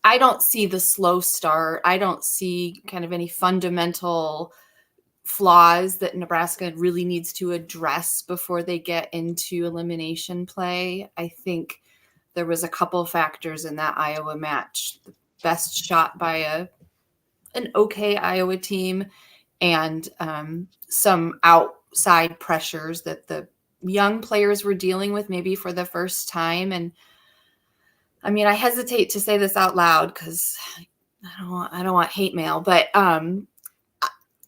I don't see the slow start. I don't see kind of any fundamental flaws that Nebraska really needs to address before they get into elimination play. I think there was a couple factors in that Iowa match. The best shot by an okay Iowa team, and some outside pressures that the young players were dealing with maybe for the first time. And I mean, I hesitate to say this out loud because I don't want hate mail, but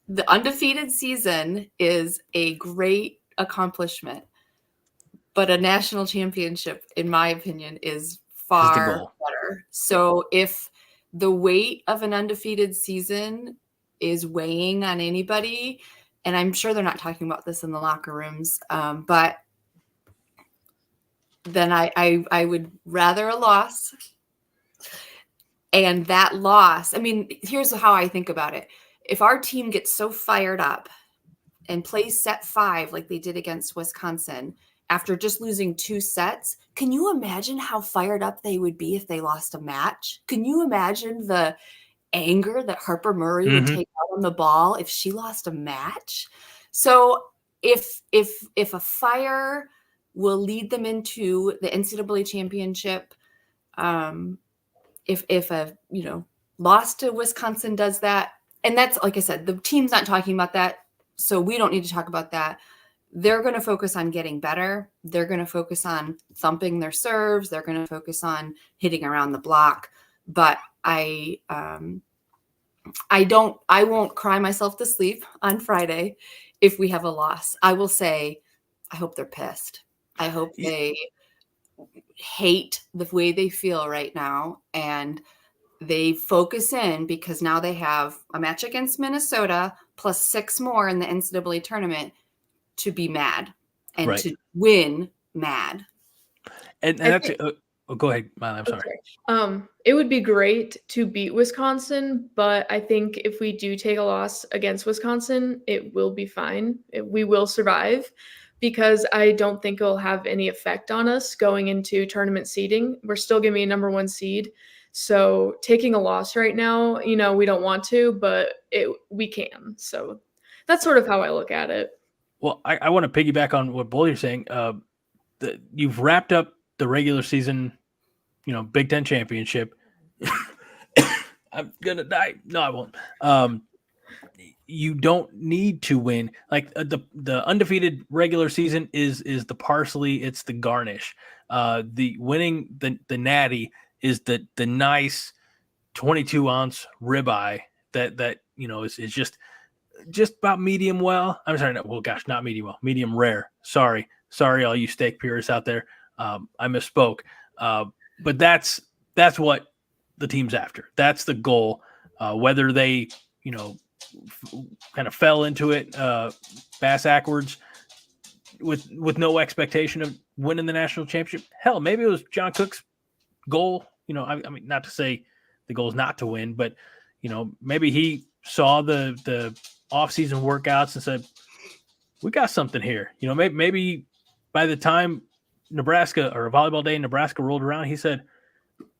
the undefeated season is a great accomplishment, but a national championship, in my opinion, is far better. So if the weight of an undefeated season is weighing on anybody, and I'm sure they're not talking about this in the locker rooms, but then I would rather a loss And that loss, I mean, here's how I think about it. If our team gets so fired up and plays set 5 like they did against Wisconsin after just losing 2 sets, can you imagine how fired up they would be if they lost a match? Can you imagine the anger that Harper Murray would take out on the ball if she lost a match? So if a fire will lead them into the NCAA championship, if a loss to Wisconsin does that, and that's, like I said, the team's not talking about that, so we don't need to talk about that. They're going to focus on getting better. They're going to focus on thumping their serves. They're going to focus on hitting around the block. But I won't cry myself to sleep on Friday if we have a loss. I will say, I hope they're pissed. I hope they hate the way they feel right now, and they focus in, because now they have a match against Minnesota plus 6 more in the NCAA tournament to be mad and to win mad. And that's go ahead, Mylie. I'm sorry. It would be great to beat Wisconsin, but I think if we do take a loss against Wisconsin, it will be fine. We will survive, because I don't think it'll have any effect on us going into tournament seeding. We're still going to be a number 1 seed. So taking a loss right now, we don't want to, but we can. So that's sort of how I look at it. Well, I want to piggyback on what Bull you're saying. You've wrapped up the regular season, Big Ten championship. I'm gonna die. No, I won't. You don't need to win. Like the undefeated regular season is the parsley. It's the garnish. The winning the natty is the nice 22-ounce ribeye that is just about medium well. I'm sorry, not medium well, medium rare. Sorry, all you steak purists out there. I misspoke. But that's what the team's after. That's the goal. Whether they kind of fell into it bass backwards with no expectation of winning the national championship. Hell, maybe it was John Cook's goal. I mean, not to say the goal is not to win, but maybe he saw the off-season workouts and said, we got something here. Maybe by the time Nebraska or Volleyball Day in Nebraska rolled around, he said,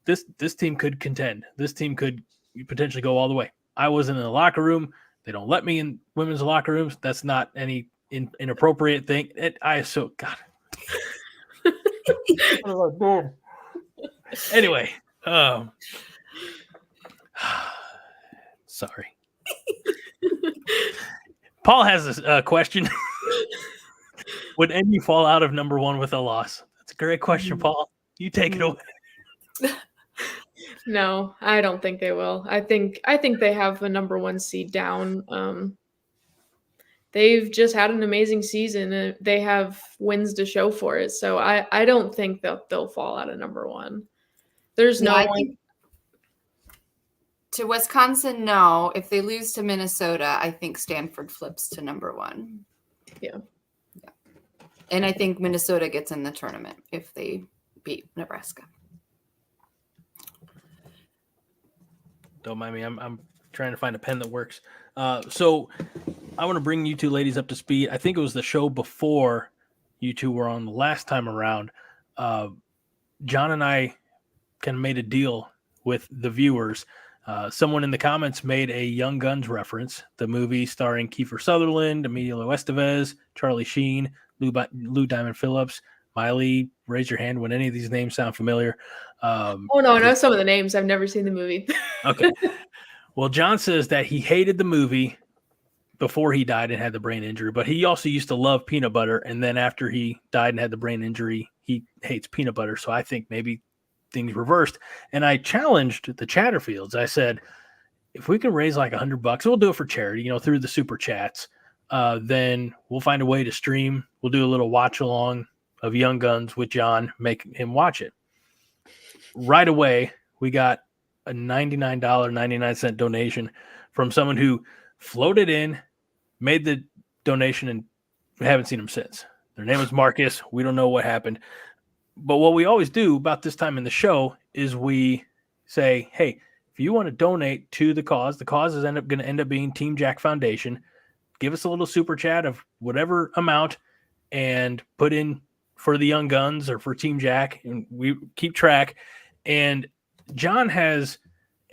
this team could contend. This team could potentially go all the way. I wasn't in the locker room. They don't let me in women's locker rooms. That's not any inappropriate thing. God. Anyway, sorry. Paul has a question. Would NU fall out of number 1 with a loss? That's a great question, Paul. You take it away. No, I don't think they will. I think they have a number 1 seed down. They've just had an amazing season, and they have wins to show for it. So I don't think that they'll fall out of number 1. There's no one. To Wisconsin, no. If they lose to Minnesota, I think Stanford flips to number 1. Yeah. And I think Minnesota gets in the tournament if they beat Nebraska. Don't mind me. I'm trying to find a pen that works. So I want to bring you two ladies up to speed. I think it was the show before you two were on the last time around. John and I kind of made a deal with the viewers. Someone in the comments made a Young Guns reference, the movie starring Kiefer Sutherland, Emilio Estevez, Charlie Sheen, Lou Diamond Phillips. Mylie, raise your hand when any of these names sound familiar. I know some of the names. I've never seen the movie. Okay. Well, John says that he hated the movie before he died and had the brain injury, but he also used to love peanut butter. And then after he died and had the brain injury, he hates peanut butter. So I think maybe things reversed. And I challenged the Chatterfields. I said, if we can raise like $100, we'll do it for charity, through the super chats. Then we'll find a way to stream. We'll do a little watch along of Young Guns with John, make him watch it. Right away, we got a $99.99 donation from someone who floated in, made the donation, and we haven't seen him since. Their name was Marcus. We don't know what happened. But what we always do about this time in the show is we say, hey, if you want to donate to the cause is going to end up being Team Jack Foundation. Give us a little super chat of whatever amount and put in for the Young Guns or for Team Jack, and we keep track. And John has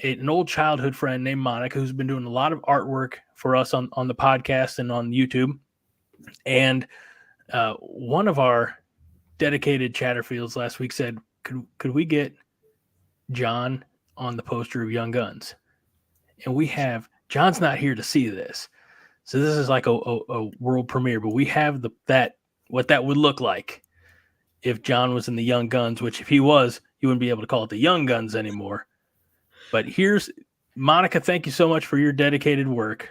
an old childhood friend named Monica who's been doing a lot of artwork for us on the podcast and on YouTube. And one of our dedicated Chatterfields last week said, could we get John on the poster of Young Guns? And we have, John's not here to see this, so this is like a world premiere, but we have what that would look like if John was in the Young Guns, which if he was, you wouldn't be able to call it the Young Guns anymore. But here's Monica. Thank you so much for your dedicated work.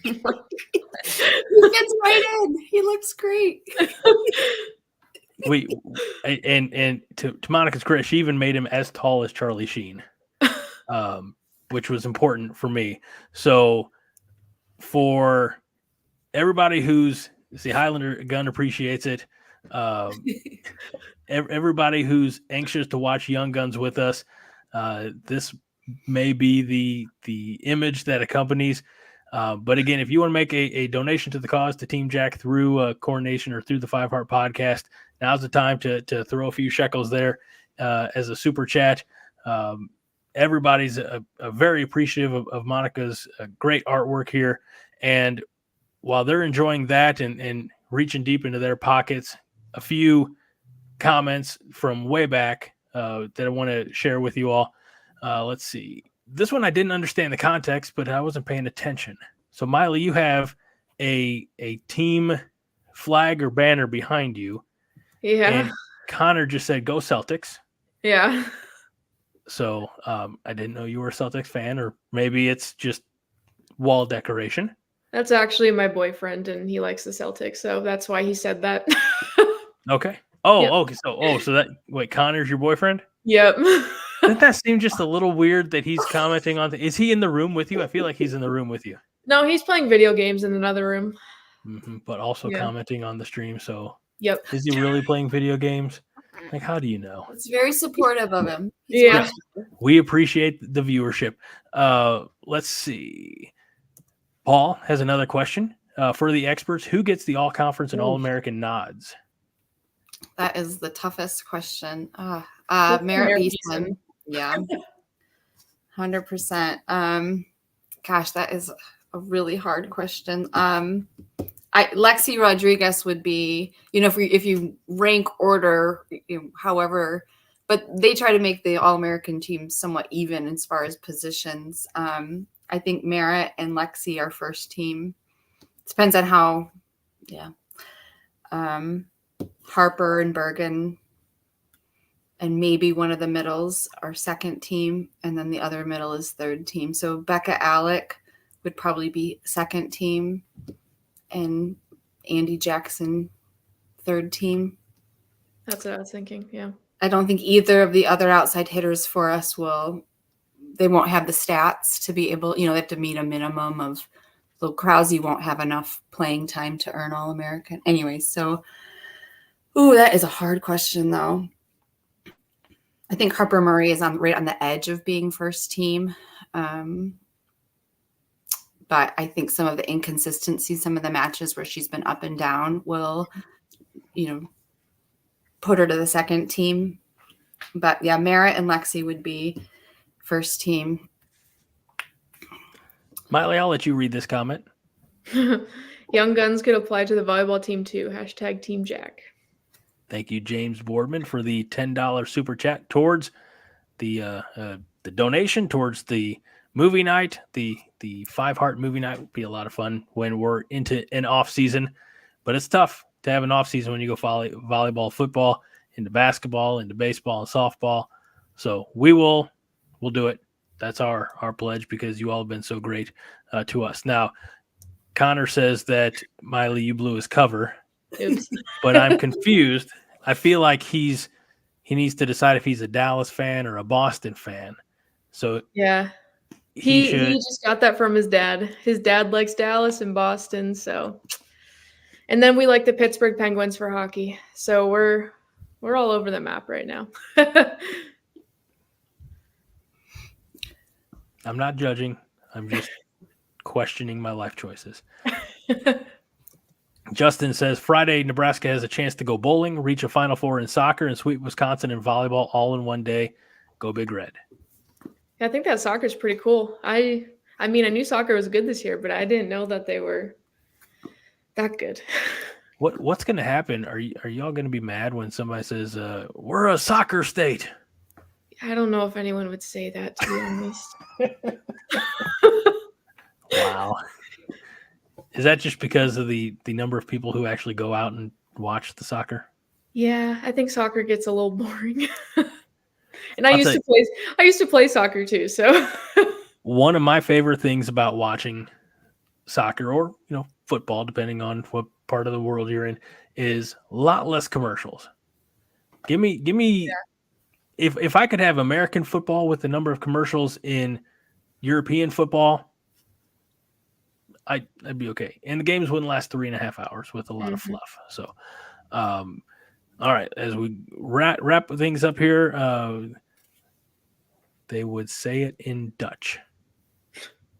He gets right in. He looks great. And to Monica's credit, she even made him as tall as Charlie Sheen, which was important for me. So for everybody who's the Highlander Gun appreciates it, everybody who's anxious to watch Young Guns with us, this may be the image that accompanies. But again, if you want to make a donation to the cause, to Team Jack through Coronation or through the Five Heart Podcast, now's the time to throw a few shekels there as a super chat. Everybody's a very appreciative of Monica's great artwork here. And while they're enjoying that and reaching deep into their pockets, a few comments from way back that I want to share with you all. Let's see. This one I didn't understand the context, but I wasn't paying attention. So, Mylie, you have a team flag or banner behind you. Yeah. And Connor just said, "Go Celtics." Yeah. So I didn't know you were a Celtics fan, or maybe it's just wall decoration. That's actually my boyfriend, and he likes the Celtics, so that's why he said that. Okay. Oh, Yep. okay. So that Connor's your boyfriend? Yep. Doesn't that seem just a little weird that he's commenting on? Is he in the room with you? I feel like he's in the room with you. No, he's playing video games in another room. Mm-hmm, but also commenting on the stream. So, yep. Is he really playing video games? Like, how do you know? It's very supportive of him. Yeah. We appreciate the viewership. Let's see. Paul has another question for the experts. Who gets the All-Conference and All-American nods? That is the toughest question. Merritt Beeson. Yeah. 100%. Gosh, that is a really hard question. Lexi Rodriguez would be, if you rank order, however, but they try to make the All-American team somewhat even as far as positions. I think Merritt and Lexi are first team. Depends on how, Harper and Bergen and maybe one of the middles are second team, and then the other middle is third team. So Becca Alec would probably be second team, and Andy Jackson third team. That's what I was thinking. Yeah. I don't think either of the other outside hitters for us they won't have the stats to be able, they have to meet a minimum of, so Krause won't have enough playing time to earn All-American. Anyway, so, that is a hard question though. I think Harper Murray is right on the edge of being first team. But I think some of the inconsistencies, some of the matches where she's been up and down will, put her to the second team. But yeah, Merritt and Lexi would be first team. Mylie, I'll let you read this comment. Young Guns could apply to the volleyball team too. # Team Jack. Thank you, James Boardman, for the $10 super chat towards the donation towards the movie night. The Five Heart movie night will be a lot of fun when we're into an off season, but it's tough to have an off season when you go volleyball, football, into basketball, into baseball and softball. So we'll do it. That's our pledge, because you all have been so great to us. Now, Connor says that Mylie, you blew his cover. Oops. But I'm confused. I feel like he needs to decide if he's a Dallas fan or a Boston fan. So yeah, he just got that from his dad. His dad likes Dallas and Boston, so. And then we like the Pittsburgh Penguins for hockey. So we're all over the map right now. I'm not judging. I'm just questioning my life choices. Justin says Friday, Nebraska has a chance to go bowling, reach a Final Four in soccer, and sweep Wisconsin in volleyball all in one day. Go Big Red. I think that soccer's pretty cool. I mean, I knew soccer was good this year, but I didn't know that they were that good. What's going to happen? Are y'all going to be mad when somebody says we're a soccer state? I don't know if anyone would say that, to be honest. Wow. Is that just because of the number of people who actually go out and watch the soccer? Yeah, I think soccer gets a little boring. And I used to play soccer too, so one of my favorite things about watching soccer or, football, depending on what part of the world you're in, is a lot less commercials. Give me yeah. if I could have American football with the number of commercials in European football, I'd be okay. And the games wouldn't last 3.5 hours with a lot of fluff. So, all right, as we wrap things up here, they would say it in Dutch.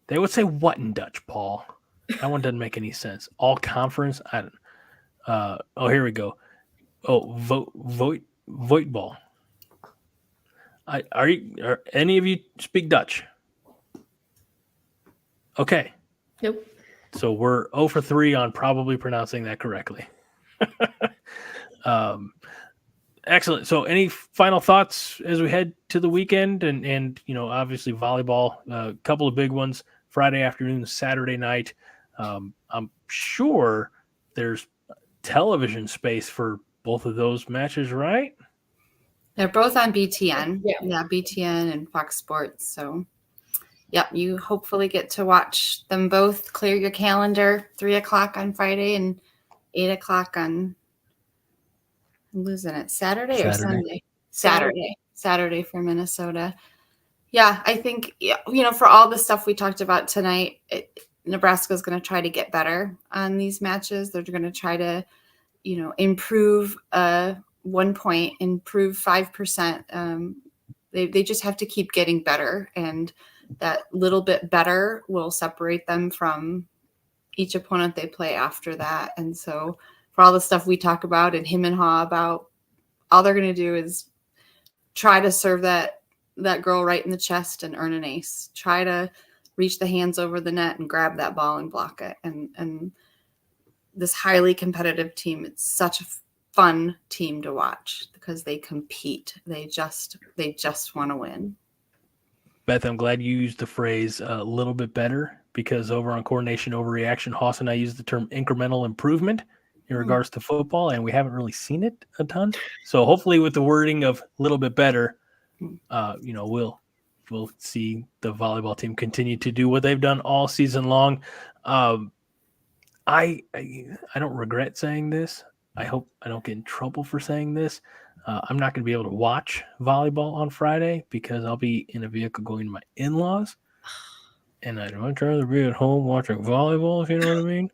They would say what in Dutch, Paul? That one doesn't make any sense. All conference? I don't. Here we go. Oh, Volleyball. Are any of you speak Dutch? Okay. Nope. So we're 0 for 3 on probably pronouncing that correctly. Excellent. So any final thoughts as we head to the weekend and obviously volleyball, a couple of big ones Friday afternoon, Saturday night. I'm sure there's television space for both of those matches, right? They're both on BTN. Yeah, BTN and Fox Sports. So, you hopefully get to watch them both. Clear your calendar, 3:00 on Friday and 8:00 on, I'm losing it, Saturday or Sunday? Saturday for Minnesota. Yeah, I think, for all the stuff we talked about tonight, Nebraska is going to try to get better on these matches. They're going to try to, improve 1 point, improve 5%. They just have to keep getting better, and that little bit better will separate them from each opponent they play after that. And so for all the stuff we talk about and him and Ha about, all they're going to do is try to serve that girl right in the chest and earn an ace. Try to reach the hands over the net and grab that ball and block it. And this highly competitive team, it's such a fun team to watch because they compete. They just want to win. Beth, I'm glad you used the phrase a little bit better, because over on Coordination Overreaction, Haas and I use the term incremental improvement in regards to football, and we haven't really seen it a ton. So hopefully with the wording of a little bit better, we'll see the volleyball team continue to do what they've done all season long. I don't regret saying this. I hope I don't get in trouble for saying this. I'm not going to be able to watch volleyball on Friday because I'll be in a vehicle going to my in-laws. And I'd much rather be at home watching volleyball, if you know what I mean.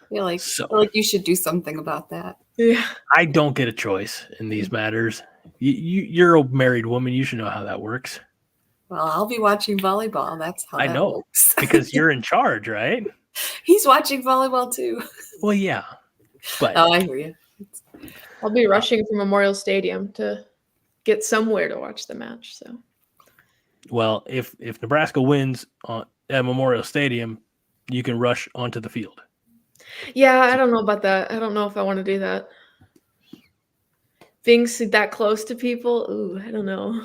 I feel like you should do something about that. Yeah. I don't get a choice in these matters. You're a married woman. You should know how that works. Well, I'll be watching volleyball. That's how that works. Because you're in charge, right? He's watching volleyball too. Well, yeah. But I hear you. I'll be rushing from Memorial Stadium to get somewhere to watch the match. So, well, if Nebraska wins at Memorial Stadium, you can rush onto the field. Yeah, I don't know about that. I don't know if I want to do that. Being that close to people, I don't know.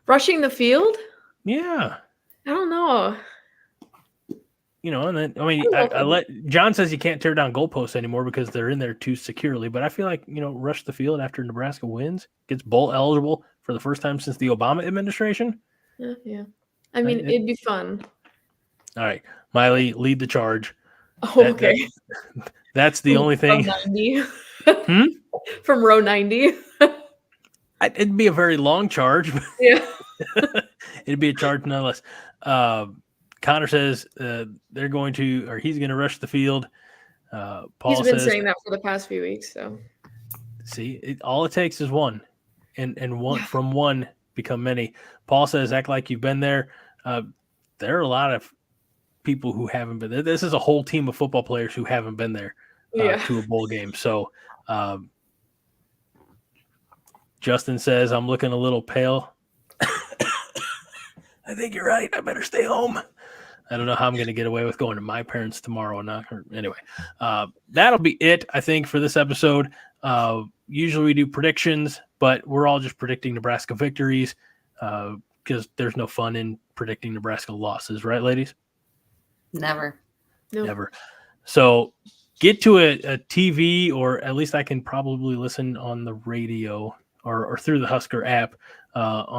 Rushing the field? Yeah. I don't know. And then, I let John says you can't tear down goalposts anymore because they're in there too securely. But I feel like, rush the field after Nebraska wins, gets bowl eligible for the first time since the Obama administration. Yeah. I mean, it'd be fun. All right. Mylie, lead the charge. Oh, okay. That's the only thing. From 90. From row 90. It'd be a very long charge. Yeah. It'd be a charge nonetheless. Connor says he's going to rush the field. Paul He's been saying that for the past few weeks. So see, all it takes is one, and one from one become many. Paul says, act like you've been there. There are a lot of people who haven't been there. This is a whole team of football players who haven't been there to a bowl game. So Justin says, I'm looking a little pale. I think you're right. I better stay home. I don't know how I'm going to get away with going to my parents tomorrow. Anyway, that'll be it, I think, for this episode. Usually we do predictions, but we're all just predicting Nebraska victories because there's no fun in predicting Nebraska losses, right, ladies? Never. Nope. Never. So get to a TV, or at least I can probably listen on the radio or through the Husker app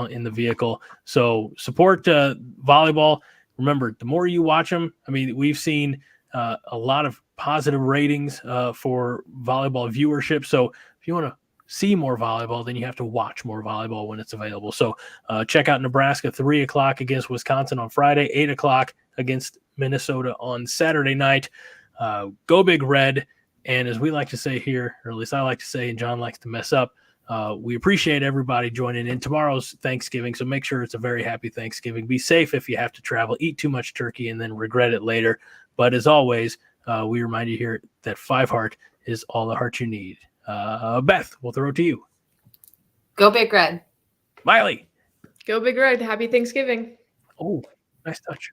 in the vehicle. So support volleyball. Remember, the more you watch them, I mean, we've seen a lot of positive ratings for volleyball viewership. So if you want to see more volleyball, then you have to watch more volleyball when it's available. So check out Nebraska 3 o'clock against Wisconsin on Friday, 8 o'clock against Minnesota on Saturday night. Go Big Red. And as we like to say here, or at least I like to say, and John likes to mess up, we appreciate everybody joining in. Tomorrow's Thanksgiving, so make sure it's a very happy Thanksgiving. Be safe if you have to travel. Eat too much turkey and then regret it later. But as always, we remind you here that 5 heart is all the heart you need. Beth, we'll throw it to you. Go Big Red. Mylie. Go Big Red. Happy Thanksgiving. Oh, nice touch.